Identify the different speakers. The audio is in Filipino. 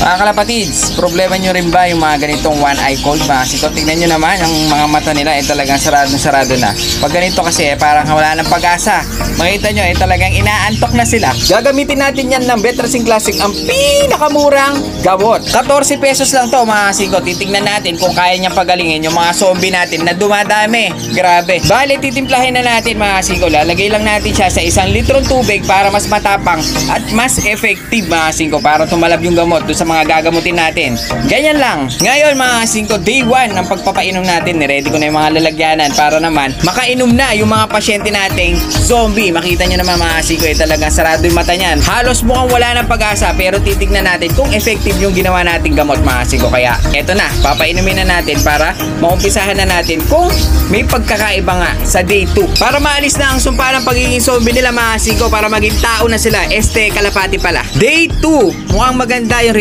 Speaker 1: Mga kalapatids, problema nyo rin ba yung mga ganitong one eye cold mga siko? Tignan nyo naman, ang mga mata nila ay talagang sarado na. Pag ganito kasi parang wala ng pag-asa. Makita nyo talagang inaantok na sila. Gagamitin natin yan ng Betracing Classic, ang pinakamurang gamot. 14 pesos lang to mga siko. Titignan natin kung kaya niyang pagalingin yung mga zombie natin na dumadami. Grabe. Bale, titimplahin na natin mga siko. Lalagay lang natin siya sa 1 litrong tubig para mas matapang at mas effective mga siko, para tumalab yung gamot doon sa mga gagamutin natin. Ganyan lang. Ngayon mga singko, day 1 ng pagpapainom natin. Niready ko na yung mga lalagyanan para naman makainom na yung mga pasyente nating zombie. Makita nyo naman mga singko, talagang sarado yung mata niyan. Halos mukhang wala ng pag-asa, pero titignan natin kung effective yung ginawa nating gamot mga singko. Kaya eto na, papainumin na natin para maumpisahan na natin kung may pagkakaiba nga sa day 2. Para maalis na ang sumpa ng pagiging zombie nila mga singko, para maging tao na sila. Kalapati pala. Day 2, mukhang maganda yung